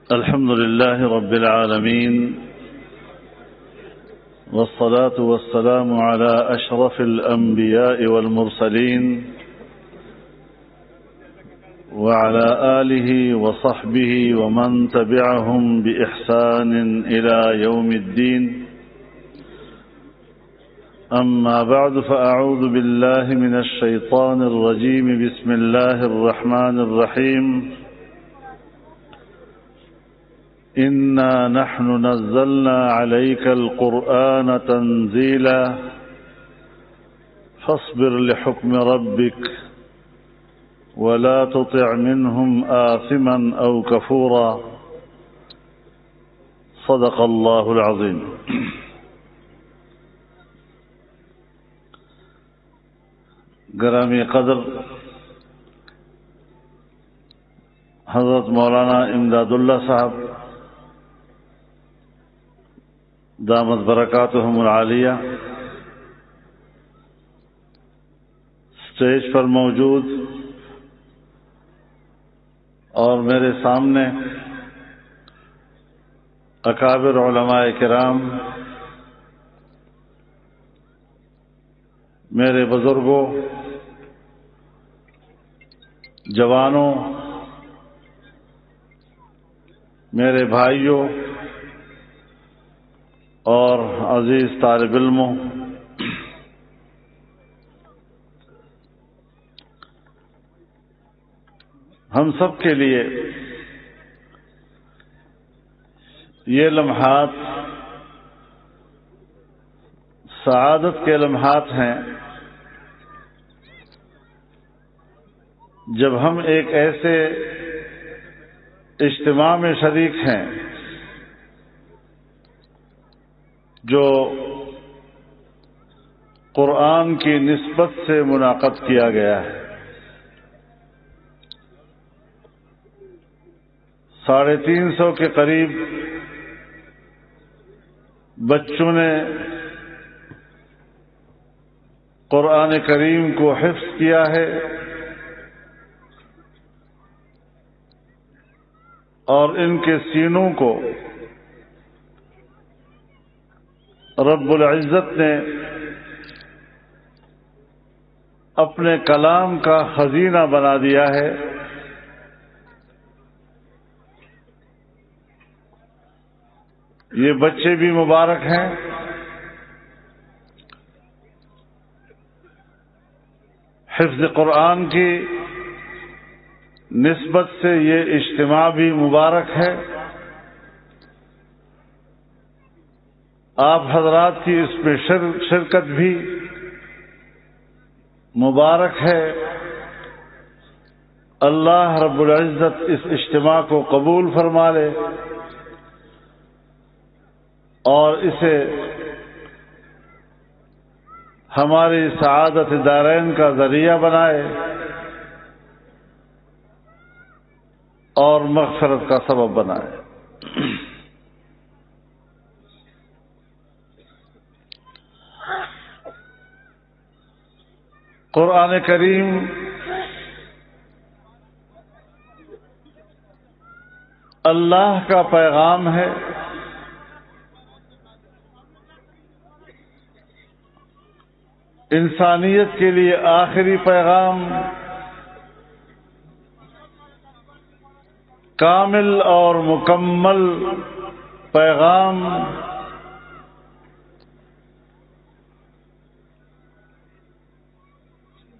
الحمد لله رب العالمين، والصلاة والسلام على أشرف الأنبياء والمرسلين وعلى آله وصحبه ومن تبعهم بإحسان إلى يوم الدين. أما بعد، فأعوذ بالله من الشيطان الرجيم. بسم الله الرحمن الرحيم. إنا نحن نزلنا عليك القرآن تنزيلا فاصبر لحكم ربك ولا تطع منهم آثما أو كفورا. صدق الله العظيم. گرامی قدر حضرت مولانا امداد اللہ صاحب دامت برکاتہم العالیہ، اسٹیج پر موجود اور میرے سامنے اکابر علماء کرام، میرے بزرگوں، جوانوں، میرے بھائیوں اور عزیز طالب علموں، ہم سب کے لیے یہ لمحات سعادت کے لمحات ہیں جب ہم ایک ایسے اجتماع میں شریک ہیں جو قرآن کی نسبت سے منعقد کیا گیا ہے۔ 350 کے قریب بچوں نے قرآن کریم کو حفظ کیا ہے اور ان کے سینوں کو رب العزت نے اپنے کلام کا خزینہ بنا دیا ہے۔ یہ بچے بھی مبارک ہیں، حفظ قرآن کی نسبت سے یہ اجتماع بھی مبارک ہے۔ آپ حضرات کی اس میں شرکت بھی مبارک ہے۔ اللہ رب العزت اس اجتماع کو قبول فرما لے اور اسے ہماری سعادت دارین کا ذریعہ بنائے اور مغفرت کا سبب بنائے۔ قرآن کریم اللہ کا پیغام ہے، انسانیت کے لیے آخری پیغام، کامل اور مکمل پیغام،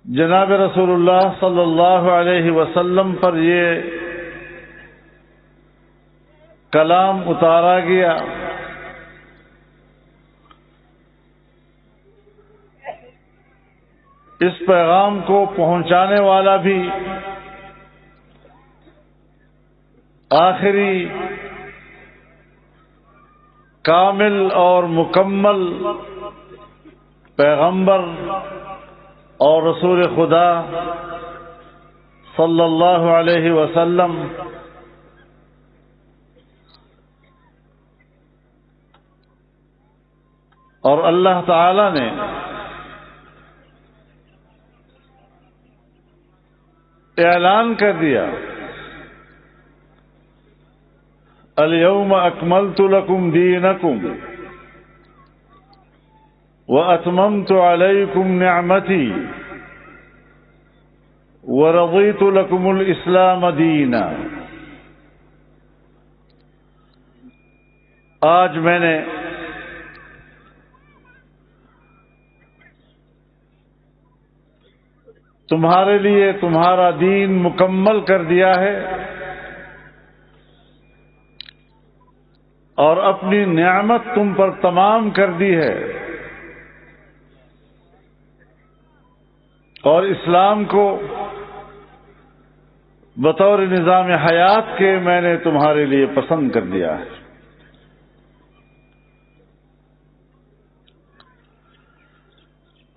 جناب رسول اللہ صلی اللہ علیہ وسلم پر یہ کلام اتارا گیا۔ اس پیغام کو پہنچانے والا بھی آخری کامل اور مکمل پیغمبر اور رسول خدا صلی اللہ علیہ وسلم، اور اللہ تعالی نے اعلان کر دیا اليوم اکملت لکم دینکم واتممت علیکم نعمتی ورضیت لکم الاسلام دینا. آج میں نے تمہارے لیے تمہارا دین مکمل کر دیا ہے اور اپنی نعمت تم پر تمام کر دی ہے، اور اسلام کو بطور نظام حیات کے میں نے تمہارے لیے پسند کر دیا ہے.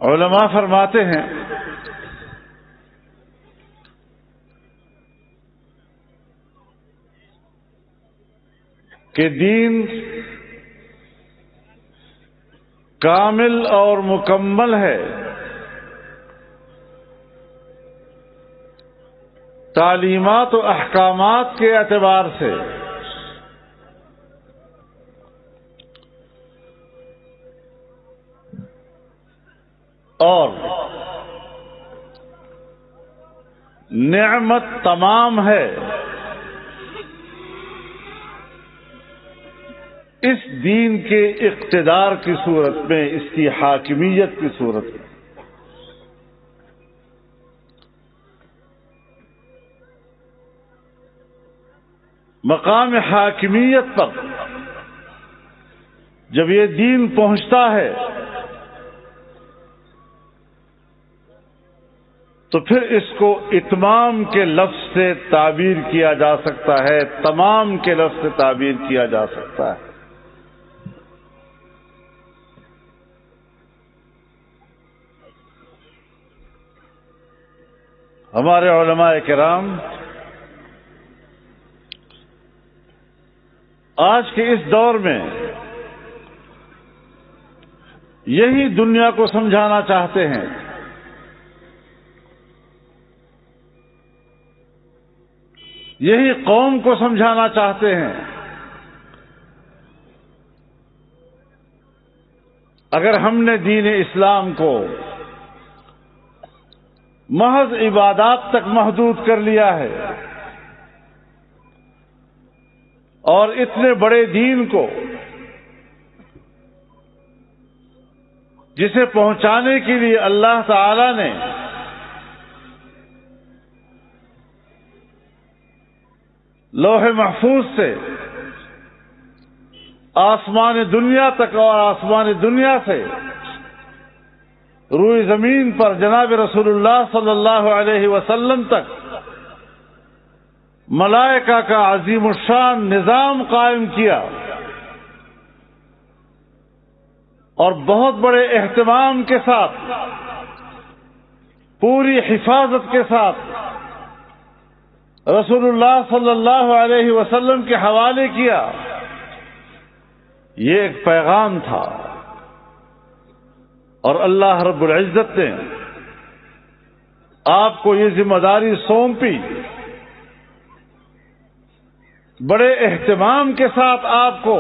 علماء فرماتے ہیں کہ دین کامل اور مکمل ہے تعلیمات و احکامات کے اعتبار سے، اور نعمت تمام ہے اس دین کے اقتدار کی صورت میں، اس کی حاکمیت کی صورت میں. مقام حاکمیت پر جب یہ دین پہنچتا ہے تو پھر اس کو اتمام کے لفظ سے تعبیر کیا جا سکتا ہے، تمام کے لفظ سے تعبیر کیا جا سکتا ہے. ہمارے علماء کرام آج کے اس دور میں یہی دنیا کو سمجھانا چاہتے ہیں. یہی قوم کو سمجھانا چاہتے ہیں. اگر ہم نے دین اسلام کو محض عبادات تک محدود کر لیا ہے اور اتنے بڑے دین کو جسے پہنچانے کے لیے اللہ تعالی نے لوح محفوظ سے آسمان دنیا تک اور آسمان دنیا سے روئے زمین پر جناب رسول اللہ صلی اللہ علیہ وسلم تک ملائکہ کا عظیم الشان نظام قائم کیا اور بہت بڑے اہتمام کے ساتھ، پوری حفاظت کے ساتھ رسول اللہ صلی اللہ علیہ وسلم کے حوالے کیا. یہ ایک پیغام تھا اور اللہ رب العزت نے آپ کو یہ ذمہ داری سونپی، بڑے اہتمام کے ساتھ آپ کو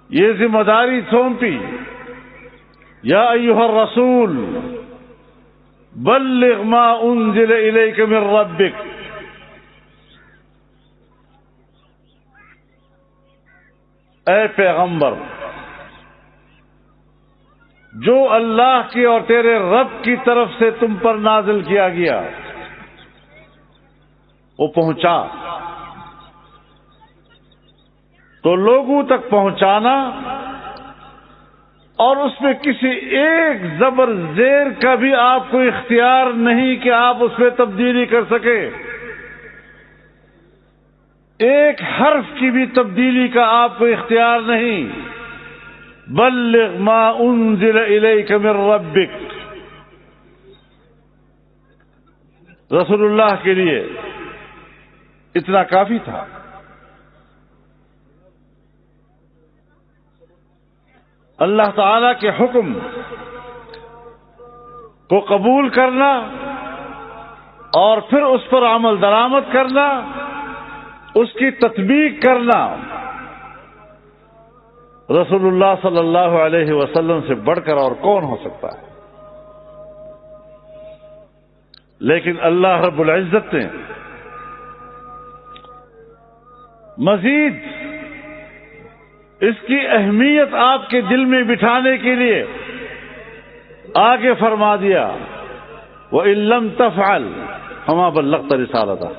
یہ ذمہ داری سونپی. یا ایھا الرسول بلغ ما انزل الیک من ربک، اے پیغمبر جو اللہ کی اور تیرے رب کی طرف سے تم پر نازل کیا گیا وہ پہنچا. تو لوگوں تک پہنچانا اور اس میں کسی ایک زبر زیر کا بھی آپ کو اختیار نہیں کہ آپ اس میں تبدیلی کر سکے، ایک حرف کی بھی تبدیلی کا آپ کو اختیار نہیں. بلغ ما انزل الیک من ربک، رسول اللہ کے لیے اتنا کافی تھا. اللہ تعالی کے حکم کو قبول کرنا اور پھر اس پر عمل درآمد کرنا اس کی تطبیق کرنا رسول اللہ صلی اللہ علیہ وسلم سے بڑھ کر اور کون ہو سکتا ہے؟ لیکن اللہ رب العزت نے مزید اس کی اہمیت آپ کے دل میں بٹھانے کے لیے آگے فرما دیا وَإِن لَّمْ تَفْعَلْ فَمَا بَلَّغْتَ رِسَالَتَهُ.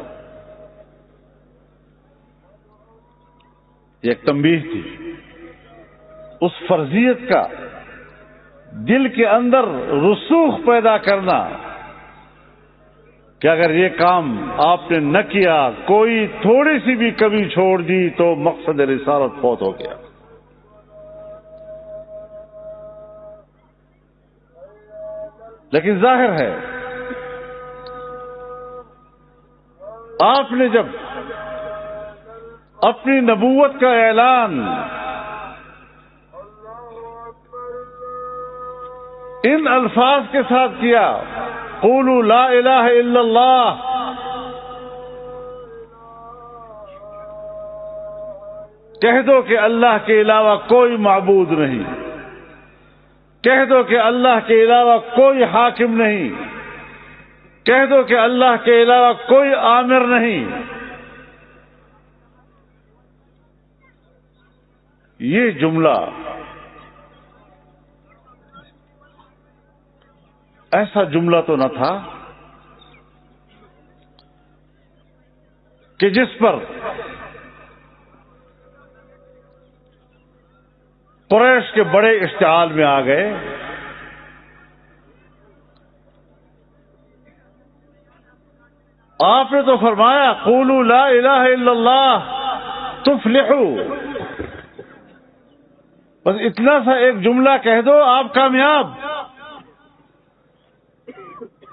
یہ ایک تنبیہ تھی اس فرضیت کا دل کے اندر رسوخ پیدا کرنا کہ اگر یہ کام آپ نے نہ کیا، کوئی تھوڑی سی بھی کمی چھوڑ دی تو مقصد رسالت فوت ہو گیا. لیکن ظاہر ہے آپ نے جب اپنی نبوت کا اعلان ان الفاظ کے ساتھ کیا قولوا لا الہ الا اللہ، کہہ دو کہ اللہ کے علاوہ کوئی معبود نہیں، کہہ دو کہ اللہ کے علاوہ کوئی حاکم نہیں، کہہ دو کہ اللہ کے علاوہ کوئی آمر نہیں. یہ جملہ ایسا جملہ تو نہ تھا کہ جس پر قریش کے بڑے اشتعال میں آ گئے. آپ نے تو فرمایا قولوا لا الہ الا اللہ تفلحوا، بس اتنا سا ایک جملہ کہہ دو آپ کامیاب.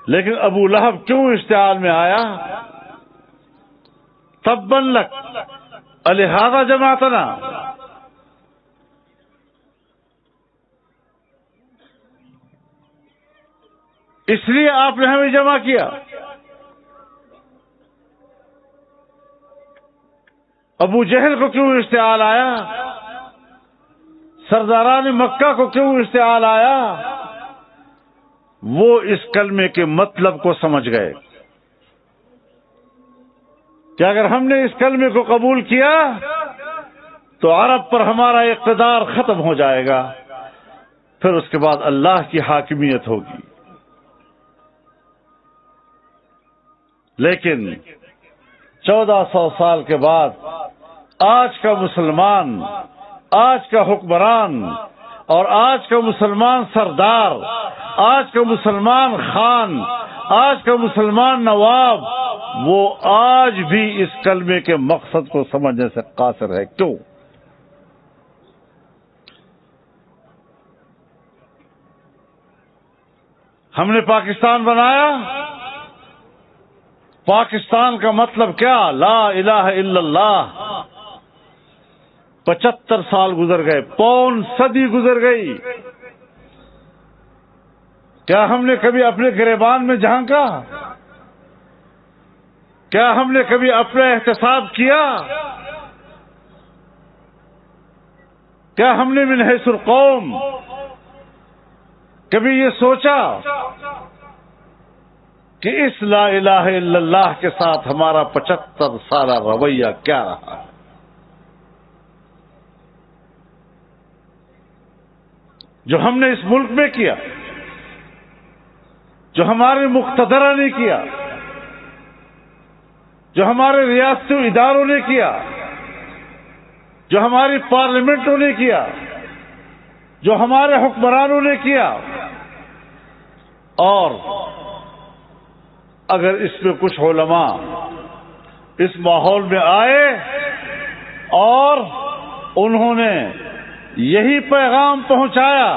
لیکن ابو لہب کیوں اشتعال میں آیا؟ تبا لک الہذا جمعتنا، اس لیے آپ نے ہمیں جمع کیا. ابو جہل کو کیوں اشتعال آیا؟ سرداران مکہ کو کیوں اشتعال آیا؟ وہ اس کلمے کے مطلب کو سمجھ گئے کہ اگر ہم نے اس کلمے کو قبول کیا تو عرب پر ہمارا اقتدار ختم ہو جائے گا، پھر اس کے بعد اللہ کی حاکمیت ہوگی. لیکن 1400 سال کے بعد آج کا مسلمان، آج کا حکمران اور آج کا مسلمان سردار، آج کا مسلمان خان، آج کا مسلمان نواب، وہ آج بھی اس کلمے کے مقصد کو سمجھنے سے قاصر ہے. کیوں؟ ہم نے پاکستان بنایا، پاکستان کا مطلب کیا؟ لا الہ الا اللہ. 75 سال گزر گئے، پون صدی گزر گئی. کیا ہم نے کبھی اپنے گریبان میں جھانکا؟ کیا ہم نے کبھی اپنا احتساب کیا؟ کیا ہم نے من حیث القوم کبھی یہ سوچا کہ اس لا الہ الا اللہ کے ساتھ ہمارا 75 سالہ رویہ کیا رہا؟ جو ہم نے اس ملک میں کیا، جو ہمارے مقتدرہ نے کیا، جو ہمارے ریاستی اداروں نے کیا، جو ہماری پارلیمنٹوں نے کیا، جو ہمارے حکمرانوں نے کیا. اور اگر اس میں کچھ علماء اس ماحول میں آئے اور انہوں نے یہی پیغام پہنچایا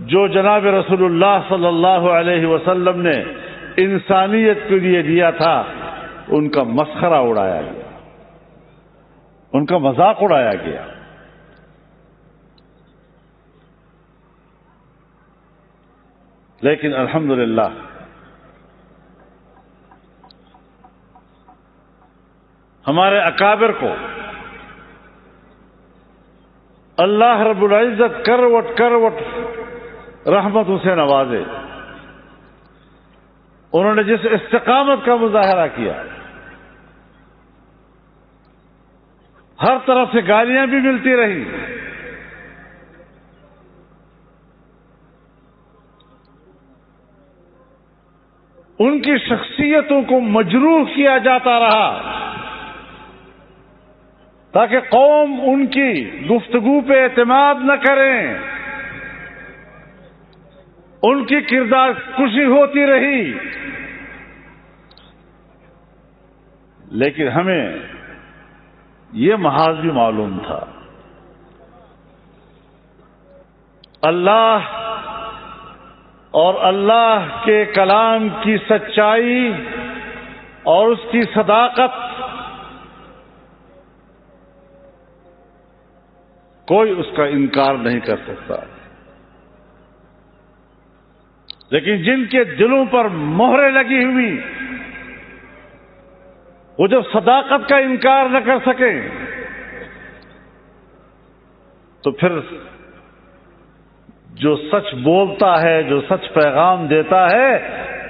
جو جناب رسول اللہ صلی اللہ علیہ وسلم نے انسانیت کے لیے دیا تھا، ان کا مسخرہ اڑایا گیا، ان کا مذاق اڑایا گیا. لیکن الحمدللہ ہمارے اکابر کو اللہ رب العزت کروٹ کروٹ رحمتوں سے نوازے. انہوں نے جس استقامت کا مظاہرہ کیا، ہر طرف سے گالیاں بھی ملتی رہی، ان کی شخصیتوں کو مجروح کیا جاتا رہا تاکہ قوم ان کی گفتگو پہ اعتماد نہ کریں. ان کی کردار کشی ہوتی رہی، لیکن ہمیں یہ محاذ بھی معلوم تھا، اللہ اور اللہ کے کلام کی سچائی اور اس کی صداقت کوئی اس کا انکار نہیں کر سکتا. لیکن جن کے دلوں پر مہریں لگی ہوئی، وہ جب صداقت کا انکار نہ کر سکیں تو پھر جو سچ بولتا ہے، جو سچ پیغام دیتا ہے،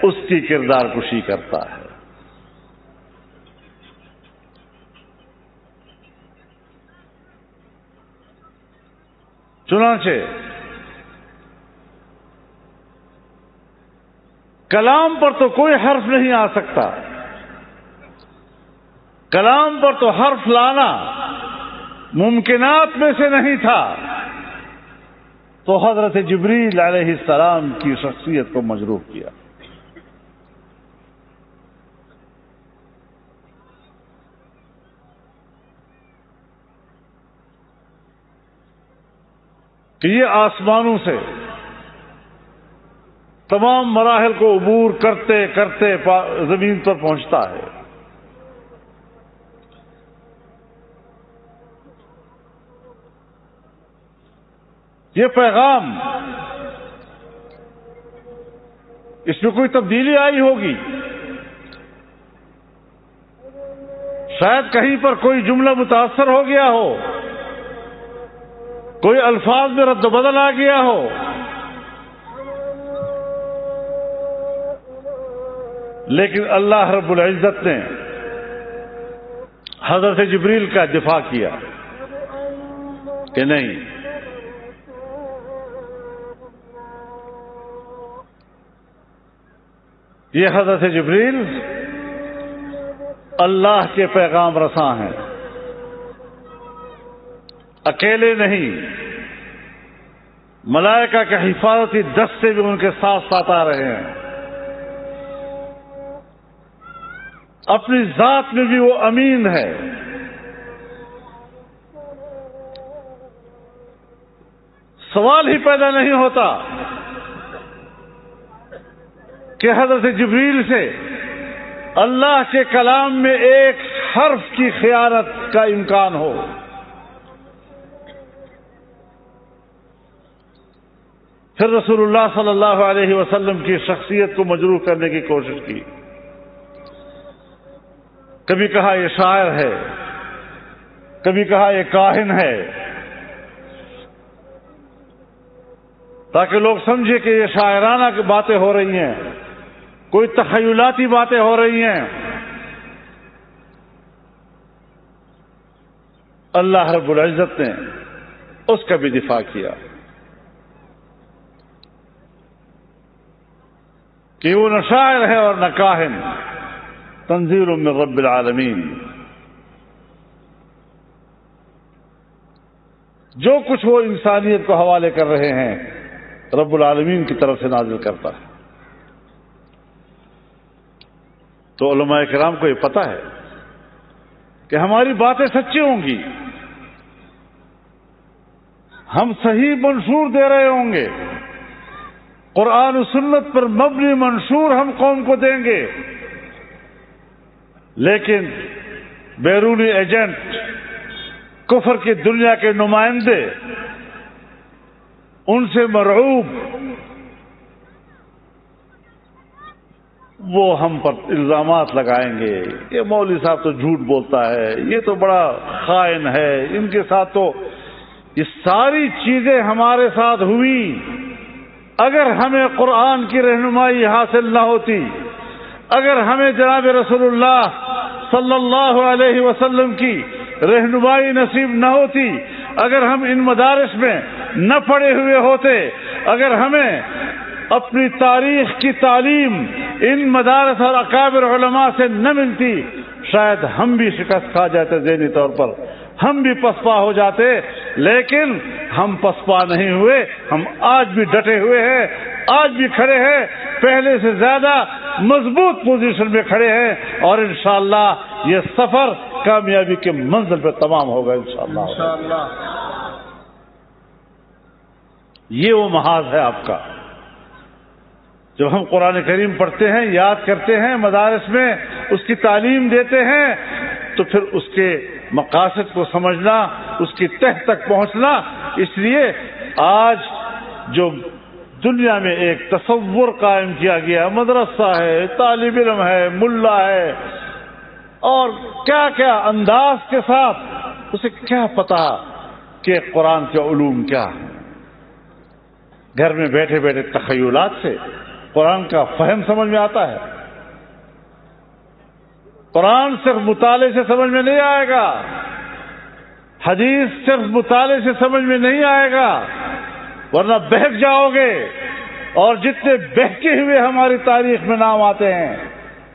اس کی کردار کشی کرتا ہے. چنانچہ کلام پر تو کوئی حرف نہیں آ سکتا، کلام پر تو حرف لانا ممکنات میں سے نہیں تھا، تو حضرت جبریل علیہ السلام کی شخصیت کو مجروح کیا. کہ یہ آسمانوں سے تمام مراحل کو عبور کرتے کرتے زمین پر پہنچتا ہے. یہ پیغام، اس میں کوئی تبدیلی آئی ہوگی، شاید کہیں پر کوئی جملہ متاثر ہو گیا ہو، کوئی الفاظ میں رد و بدل آ گیا ہو، لیکن اللہ رب العزت نے حضرت جبریل کا دفاع کیا کہ نہیں، یہ حضرت جبریل اللہ کے پیغام رساں ہیں، اکیلے نہیں، ملائکہ کے حفاظتی دستے بھی ان کے ساتھ ساتھ آ رہے ہیں. اپنی ذات میں بھی وہ امین ہے. سوال ہی پیدا نہیں ہوتا کہ حضرت جبریل سے اللہ کے کلام میں ایک حرف کی خیانت کا امکان ہو. پھر رسول اللہ صلی اللہ علیہ وسلم کی شخصیت کو مجروح کرنے کی کوشش کی. کبھی کہا یہ شاعر ہے، کبھی کہا یہ کاہن ہے، تاکہ لوگ سمجھے کہ یہ شاعرانہ کی باتیں ہو رہی ہیں، کوئی تخیلاتی باتیں ہو رہی ہیں. اللہ رب العزت نے اس کا بھی دفاع کیا کہ وہ نہ شاعر ہے اور نہ کاہن، تنزیل من رب العالمین. جو کچھ وہ انسانیت کو حوالے کر رہے ہیں رب العالمین کی طرف سے نازل کرتا ہے. تو علماء کرام کو یہ پتہ ہے کہ ہماری باتیں سچی ہوں گی، ہم صحیح منشور دے رہے ہوں گے، قرآن و سنت پر مبنی منشور ہم قوم کو دیں گے، لیکن بیرونی ایجنٹ، کفر کی دنیا کے نمائندے، ان سے مرعوب، وہ ہم پر الزامات لگائیں گے، یہ مولوی صاحب تو جھوٹ بولتا ہے، یہ تو بڑا خائن ہے، ان کے ساتھ تو یہ ساری چیزیں ہمارے ساتھ ہوئی۔ اگر ہمیں قرآن کی رہنمائی حاصل نہ ہوتی، اگر ہمیں جناب رسول اللہ صلی اللہ علیہ وسلم کی رہنمائی نصیب نہ ہوتی، اگر ہم ان مدارس میں نہ پڑھے ہوئے ہوتے، اگر ہمیں اپنی تاریخ کی تعلیم ان مدارس اور اکابر علماء سے نہ ملتی، شاید ہم بھی شکست کھا جاتے، ذہنی طور پر ہم بھی پسپا ہو جاتے، لیکن ہم پسپا نہیں ہوئے، ہم آج بھی ڈٹے ہوئے ہیں، آج بھی کھڑے ہیں، پہلے سے زیادہ مضبوط پوزیشن میں کھڑے ہیں، اور انشاءاللہ یہ سفر کامیابی کے منزل پہ تمام ہوگا انشاءاللہ۔ یہ وہ محاذ ہے آپ کا۔ جب ہم قرآن کریم پڑھتے ہیں، یاد کرتے ہیں، مدارس میں اس کی تعلیم دیتے ہیں، تو پھر اس کے مقاصد کو سمجھنا، اس کی تہ تک پہنچنا۔ اس لیے آج جو دنیا میں ایک تصور قائم کیا گیا، مدرسہ ہے، طالب علم ہے، ملا ہے، اور کیا کیا انداز کے ساتھ، اسے کیا پتا کہ قرآن کے علوم کیا ہے۔ گھر میں بیٹھے بیٹھے تخیلات سے قرآن کا فہم سمجھ میں آتا ہے۔ قرآن صرف مطالعے سے سمجھ میں نہیں آئے گا، حدیث صرف مطالعے سے سمجھ میں نہیں آئے گا، ورنہ بہک جاؤ گے۔ اور جتنے بہکے ہوئے ہماری تاریخ میں نام آتے ہیں،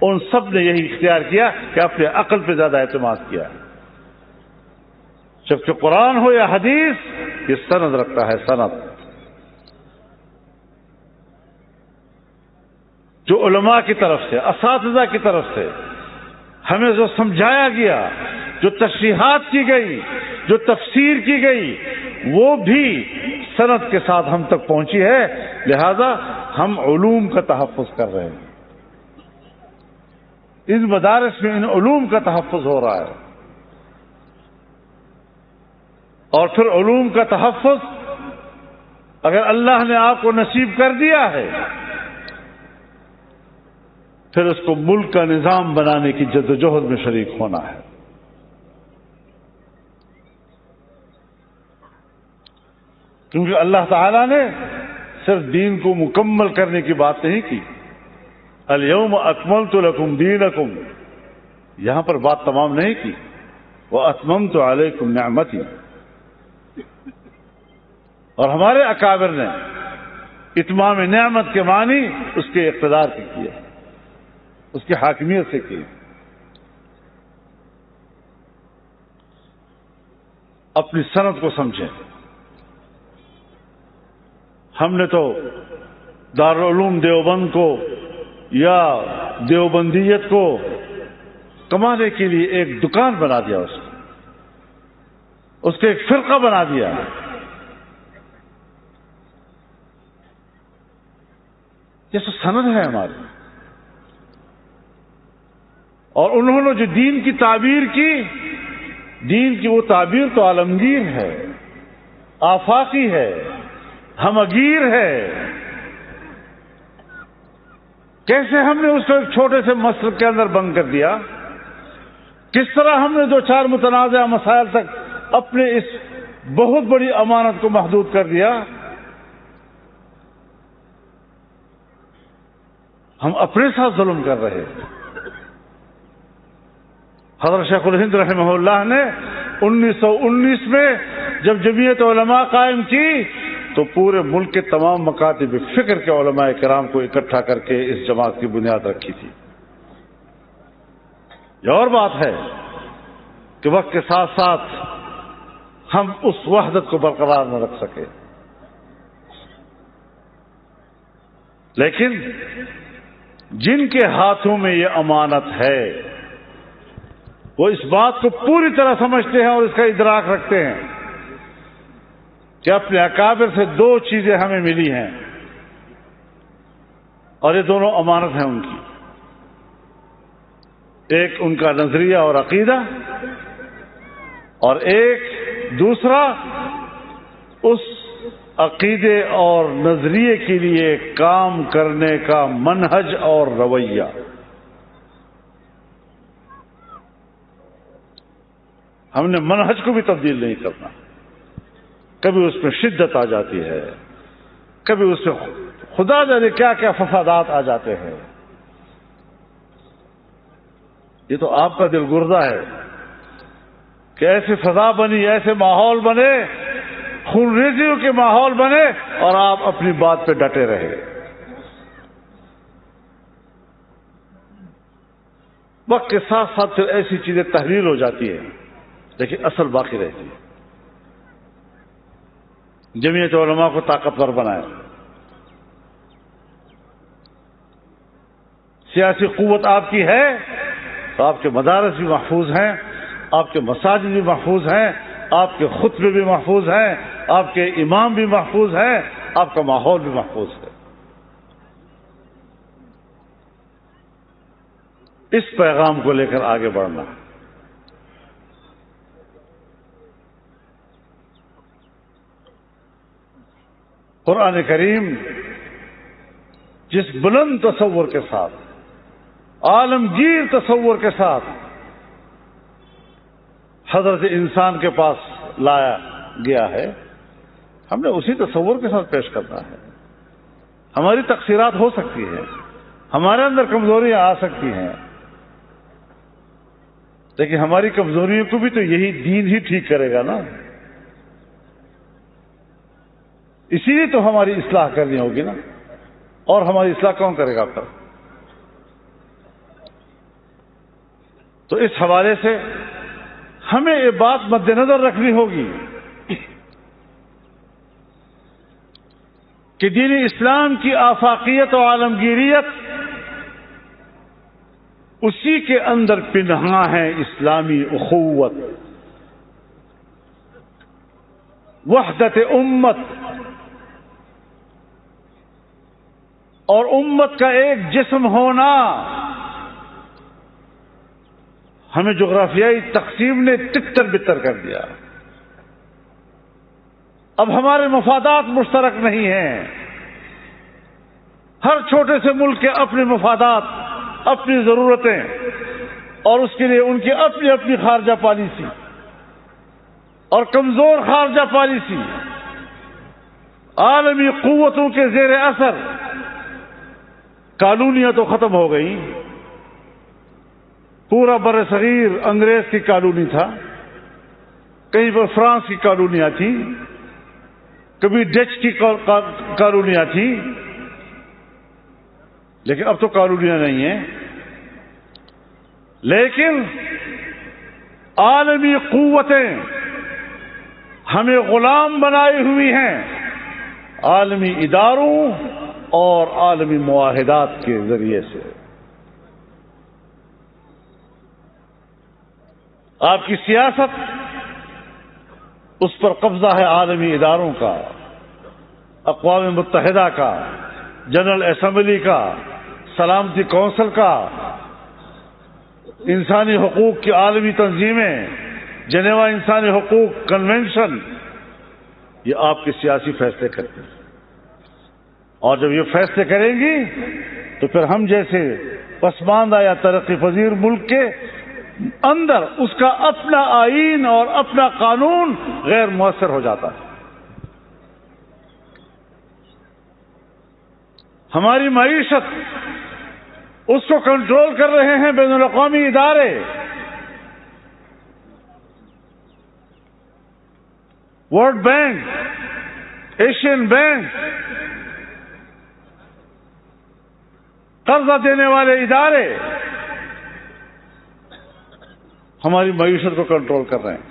ان سب نے یہی اختیار کیا کہ اپنے عقل پہ زیادہ اعتماد کیا، جبکہ قرآن ہو یا حدیث یہ سند رکھتا ہے، سند جو علماء کی طرف سے، اساتذہ کی طرف سے ہمیں جو سمجھایا گیا، جو تشریحات کی گئی، جو تفسیر کی گئی، وہ بھی سند کے ساتھ ہم تک پہنچی ہے، لہذا ہم علوم کا تحفظ کر رہے ہیں۔ ان مدارس میں ان علوم کا تحفظ ہو رہا ہے، اور پھر علوم کا تحفظ اگر اللہ نے آپ کو نصیب کر دیا ہے، پھر اس کو ملک کا نظام بنانے کی جدوجہد میں شریک ہونا ہے۔ کیونکہ اللہ تعالیٰ نے صرف دین کو مکمل کرنے کی بات نہیں کی، الیوم اکملت لکم دینکم، یہاں پر بات تمام نہیں کی، واتممت علیکم نعمتی، اور ہمارے اکابر نے اتمام نعمت کے معنی اس کے اقتدار کی کیے، اس کی حاکمیت سے کی۔ اپنی سند کو سمجھیں۔ ہم نے تو دارالعلوم دیوبند کو یا دیوبندیت کو کمانے کے لیے ایک دکان بنا دیا، اس کو ایک فرقہ بنا دیا۔ یہ تو سند ہے ہماری، اور انہوں نے جو دین کی تعبیر کی، دین کی وہ تعبیر تو عالمگیر ہے، آفاقی ہے، ہمگیر ہے۔ کیسے ہم نے اس کو ایک چھوٹے سے مسلک کے اندر بند کر دیا؟ کس طرح ہم نے دو چار متنازع مسائل تک اپنے اس بہت بڑی امانت کو محدود کر دیا؟ ہم اپنے ساتھ ظلم کر رہے ہیں۔ حضرت شیخ الہند رحمہ اللہ نے 1919 میں جب جمعیت علماء قائم کی تو پورے ملک کے تمام مکاتب فکر کے علماء کرام کو اکٹھا کر کے اس جماعت کی بنیاد رکھی تھی۔ یہ اور بات ہے کہ وقت کے ساتھ ساتھ ہم اس وحدت کو برقرار نہ رکھ سکے، لیکن جن کے ہاتھوں میں یہ امانت ہے وہ اس بات کو پوری طرح سمجھتے ہیں اور اس کا ادراک رکھتے ہیں کہ اپنے اکابر سے دو چیزیں ہمیں ملی ہیں، اور یہ دونوں امانت ہیں ان کی، ایک ان کا نظریہ اور عقیدہ، اور ایک دوسرا اس عقیدے اور نظریے کے لیے کام کرنے کا منہج اور رویہ. ہم نے منہج کو بھی تبدیل نہیں کرنا. کبھی اس میں شدت آ جاتی ہے، کبھی اس میں خدا جانے کیا کیا فسادات آ جاتے ہیں. یہ تو آپ کا دل گردہ ہے کہ ایسی فضا بنی، ایسے ماحول بنے، خون ریزیوں کے ماحول بنے، اور آپ اپنی بات پہ ڈٹے رہے. وقت کے ساتھ ساتھ پھر ایسی چیزیں تحلیل ہو جاتی ہیں لیکن اصل باقی رہتی ہے. جمعیت علماء کو طاقتور بنائے، سیاسی قوت آپ کی ہے تو آپ کے مدارس بھی محفوظ ہیں، آپ کے مساجد بھی محفوظ ہیں، آپ کے خطبے بھی محفوظ ہیں، آپ کے امام بھی محفوظ ہیں، آپ کا ماحول بھی محفوظ ہے. اس پیغام کو لے کر آگے بڑھنا. قرآن کریم جس بلند تصور کے ساتھ، عالمگیر تصور کے ساتھ حضرت انسان کے پاس لایا گیا ہے، ہم نے اسی تصور کے ساتھ پیش کرنا ہے. ہماری تقصیرات ہو سکتی ہیں، ہمارے اندر کمزوریاں آ سکتی ہیں، لیکن ہماری کمزوریوں کو بھی تو یہی دین ہی ٹھیک کرے گا نا. اسی لیے تو ہماری اصلاح کرنی ہوگی نا. اور ہماری اصلاح کون کرے گا پھر؟ تو اس حوالے سے ہمیں یہ بات مد نظر رکھنی ہوگی کہ دین اسلام کی آفاقیت و عالمگیریت اسی کے اندر پنہاں ہے اسلامی اخوت، وحدت امت، اور امت کا ایک جسم ہونا. ہمیں جغرافیائی تقسیم نے تتر بتر کر دیا. اب ہمارے مفادات مشترک نہیں ہیں. ہر چھوٹے سے ملک کے اپنے مفادات، اپنی ضرورتیں، اور اس کے لیے ان کی اپنی اپنی خارجہ پالیسی اور کمزور خارجہ پالیسی. عالمی قوتوں کے زیر اثر کالونیاں تو ختم ہو گئی. پورا بر صغیر انگریز کی کالونی تھا، کہیں پر فرانس کی کالونیاں تھیں، کبھی ڈچ کی کالونیاں تھیں، لیکن اب تو کالونیاں نہیں ہیں. لیکن عالمی قوتیں ہمیں غلام بنائی ہوئی ہیں عالمی اداروں اور عالمی معاہدات کے ذریعے سے. آپ کی سیاست اس پر قبضہ ہے عالمی اداروں کا، اقوام متحدہ کا، جنرل اسمبلی کا، سلامتی کونسل کا، انسانی حقوق کی عالمی تنظیمیں، جنیوا انسانی حقوق کنونشن. یہ آپ کے سیاسی فیصلے کرتے ہیں، اور جب یہ فیصلے کریں گی تو پھر ہم جیسے پسماندہ یا ترقی پذیر ملک کے اندر اس کا اپنا آئین اور اپنا قانون غیر مؤثر ہو جاتا ہے. ہماری معیشت اس کو کنٹرول کر رہے ہیں بین الاقوامی ادارے. ورلڈ بینک، ایشین بینک، قرضہ دینے والے ادارے ہماری معیشت کو کنٹرول کر رہے ہیں،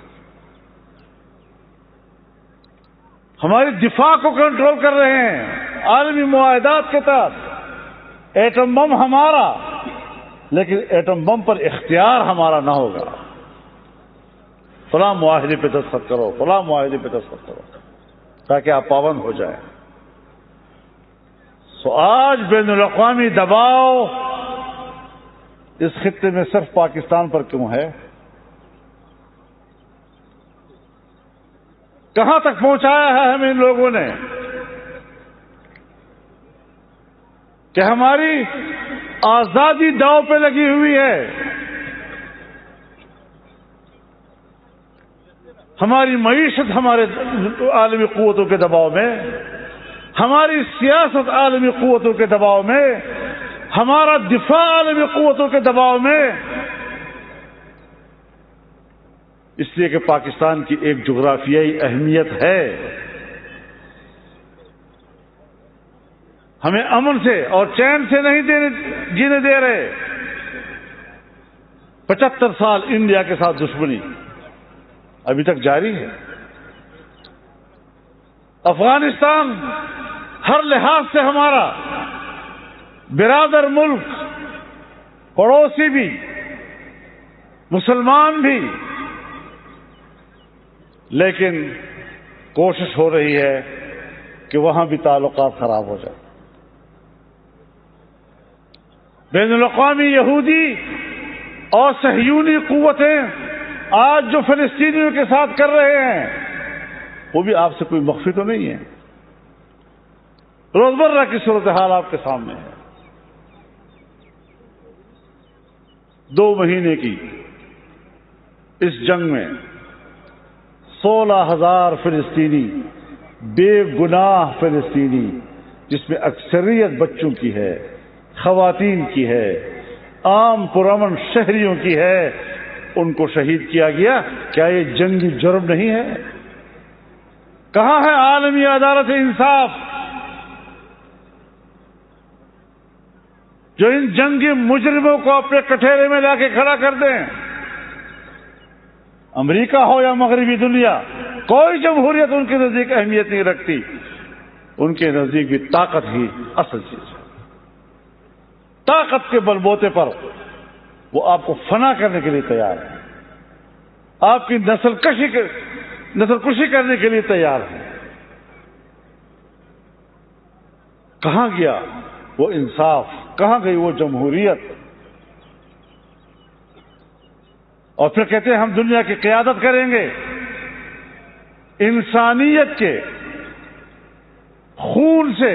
ہماری دفاع کو کنٹرول کر رہے ہیں عالمی معاہدات کے تحت. ایٹم بم ہمارا، لیکن ایٹم بم پر اختیار ہمارا نہ ہوگا. فلاں معاہدے پہ دستخط کرو، فلاں معاہدے پہ دستخط کرو، تاکہ آپ پابند ہو جائیں. سو آج بین الاقوامی دباؤ اس خطے میں صرف پاکستان پر کیوں ہے؟ کہاں تک پہنچایا ہے ہمیں ان لوگوں نے؟ کہ ہماری آزادی داؤ پہ لگی ہوئی ہے، ہماری معیشت ہمارے عالمی قوتوں کے دباؤ میں، ہماری سیاست عالمی قوتوں کے دباؤ میں، ہمارا دفاع عالمی قوتوں کے دباؤ میں، اس لیے کہ پاکستان کی ایک جغرافیائی اہمیت ہے۔ ہمیں امن سے اور چین سے نہیں جینے دے رہے۔ 75 سال انڈیا کے ساتھ دشمنی ابھی تک جاری ہے۔ افغانستان ہر لحاظ سے ہمارا برادر ملک، پڑوسی بھی، مسلمان بھی، لیکن کوشش ہو رہی ہے کہ وہاں بھی تعلقات خراب ہو جائیں۔ بین الاقوامی یہودی اور صہیونی قوتیں آج جو فلسطینیوں کے ساتھ کر رہے ہیں وہ بھی آپ سے کوئی مخفی تو نہیں ہے، روزمرہ کی صورتحال آپ کے سامنے ہے۔ 2 مہینے کی اس جنگ میں 16,000 فلسطینی، بے گناہ فلسطینی، جس میں اکثریت بچوں کی ہے، خواتین کی ہے، عام پرامن شہریوں کی ہے، ان کو شہید کیا گیا۔ کیا یہ جنگی جرم نہیں ہے؟ کہاں ہے عالمی عدالت انصاف جو ان جنگی مجرموں کو اپنے کٹہرے میں لا کے کھڑا کر دیں؟ امریکہ ہو یا مغربی دنیا، کوئی جمہوریت ان کے نزدیک اہمیت نہیں رکھتی، ان کے نزدیک بھی طاقت ہی اصل چیز ہے۔ طاقت کے بل بوتے پر وہ آپ کو فنا کرنے کے لیے تیار ہے، آپ کی نسل کشی کرنے کے لیے تیار ہے۔ کہاں گیا وہ انصاف؟ کہاں گئی وہ جمہوریت؟ اور پھر کہتے ہیں ہم دنیا کی قیادت کریں گے۔ انسانیت کے خون سے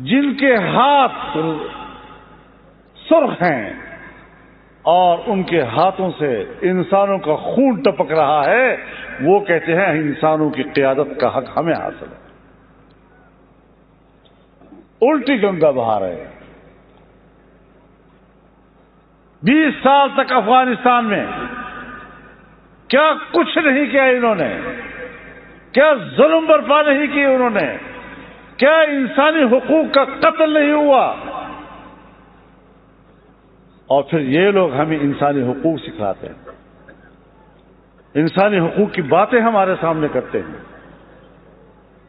جن کے ہاتھ سرخ ہیں اور ان کے ہاتھوں سے انسانوں کا خون ٹپک رہا ہے، وہ کہتے ہیں انسانوں کی قیادت کا حق ہمیں حاصل ہے۔ الٹی گنگا بہا رہے ہیں۔ 20 سال تک افغانستان میں کیا کچھ نہیں کیا انہوں نے، کیا ظلم برپا نہیں کی انہوں نے، کیا انسانی حقوق کا قتل نہیں ہوا، اور پھر یہ لوگ ہمیں انسانی حقوق سکھاتے ہیں، انسانی حقوق کی باتیں ہمارے سامنے کرتے ہیں۔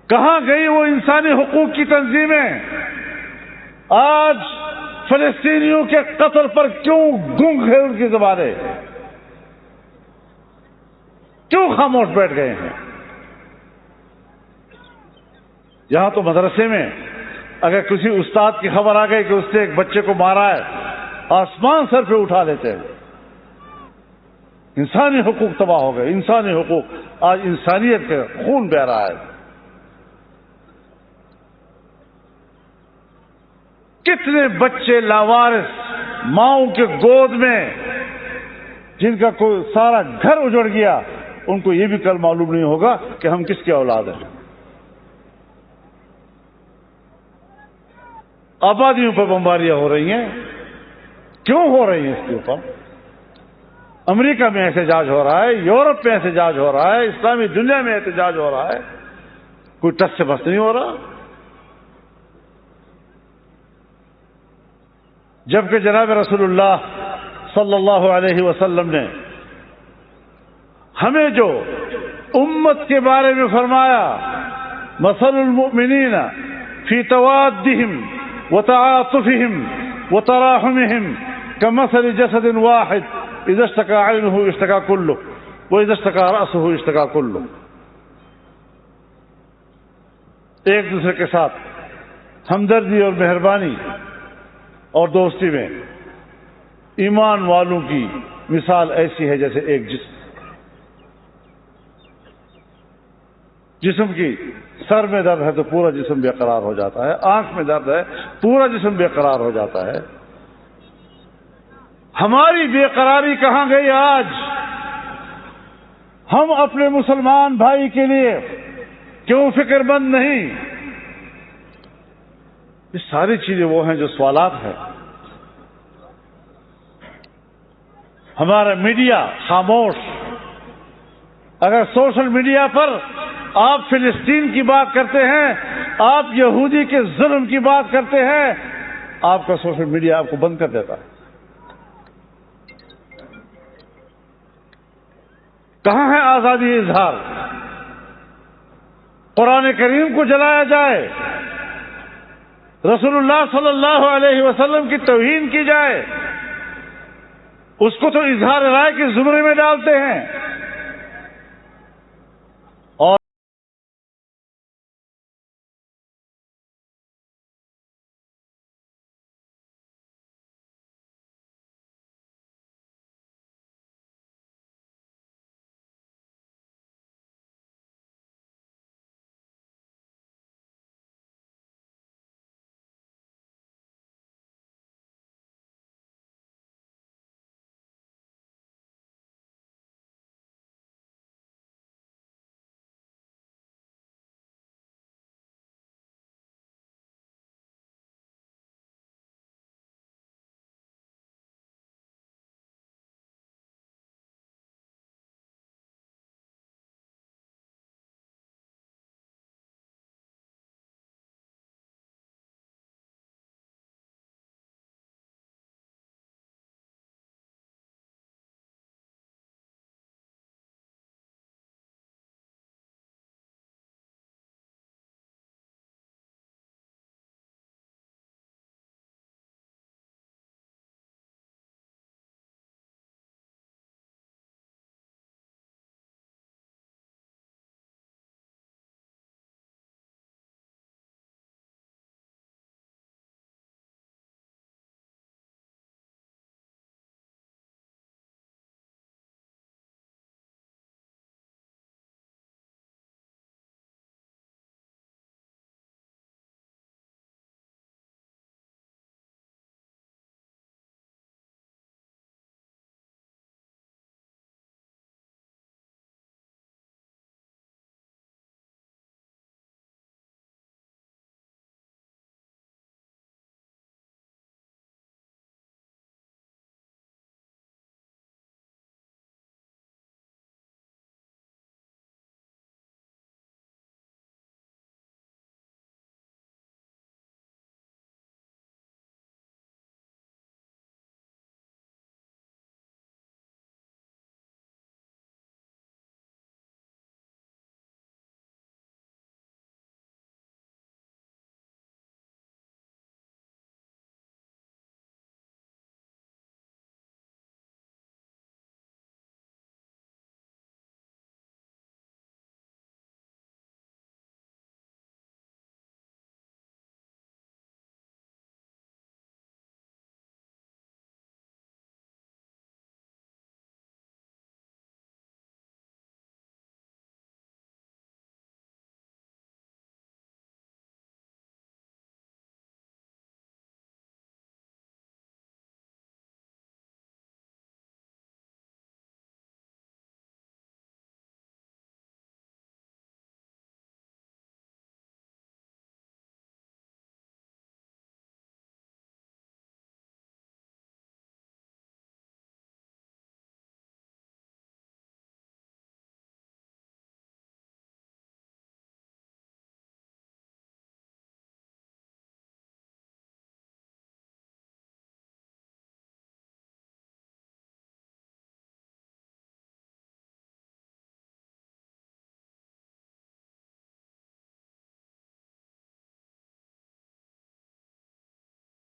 کہاں گئی وہ انسانی حقوق کی تنظیمیں؟ آج فلسطینیوں کے قتل پر کیوں گنگ ہے ان کی زبانیں؟ کیوں خاموش بیٹھ گئے ہیں؟ یہاں تو مدرسے میں اگر کسی استاد کی خبر آ گئی کہ اس نے ایک بچے کو مارا ہے، آسمان سر پہ اٹھا لیتے ہیں۔ انسانی حقوق تباہ ہو گئے، انسانی حقوق۔ آج انسانیت کا خون بہہ رہا ہے۔ کتنے بچے لاوارث ماؤں کے گود میں، جن کا کوئی سارا گھر اجڑ گیا، ان کو یہ بھی کل معلوم نہیں ہوگا کہ ہم کس کی اولاد ہیں۔ آبادیوں پر بمباریاں ہو رہی ہیں، کیوں ہو رہی ہیں؟ اس کے اوپر امریکہ میں احتجاج ہو رہا ہے، یورپ میں احتجاج ہو رہا ہے، اسلامی دنیا میں احتجاج ہو رہا ہے، کوئی ٹس سے بس نہیں ہو رہا۔ جبکہ جناب رسول اللہ صلی اللہ علیہ وسلم نے ہمیں جو امت کے بارے میں فرمایا، مثل المؤمنین فی توادہم وتعاطفہم وتراحمہم کمثل جسد واحد اذا اشتكى عينه اشتكى كله واذا اشتكى رأسه اشتكى كله۔ ایک دوسرے کے ساتھ ہمدردی اور مہربانی اور دوستی میں ایمان والوں کی مثال ایسی ہے جیسے ایک جسم۔ جسم کی سر میں درد ہے تو پورا جسم بے قرار ہو جاتا ہے، آنکھ میں درد ہے پورا جسم بے قرار ہو جاتا ہے۔ ہماری بے قراری کہاں گئی آج؟ ہم اپنے مسلمان بھائی کے لیے کیوں فکر مند نہیں؟ یہ ساری چیزیں وہ ہیں جو سوالات ہیں۔ ہمارا میڈیا خاموش۔ اگر سوشل میڈیا پر آپ فلسطین کی بات کرتے ہیں، آپ یہودی کے ظلم کی بات کرتے ہیں، آپ کا سوشل میڈیا آپ کو بند کر دیتا ہے۔ کہاں ہے آزادی اظہار؟ قرآن کریم کو جلایا جائے، رسول اللہ صلی اللہ علیہ وسلم کی توہین کی جائے، اس کو تو اظہار رائے کے زمرے میں ڈالتے ہیں۔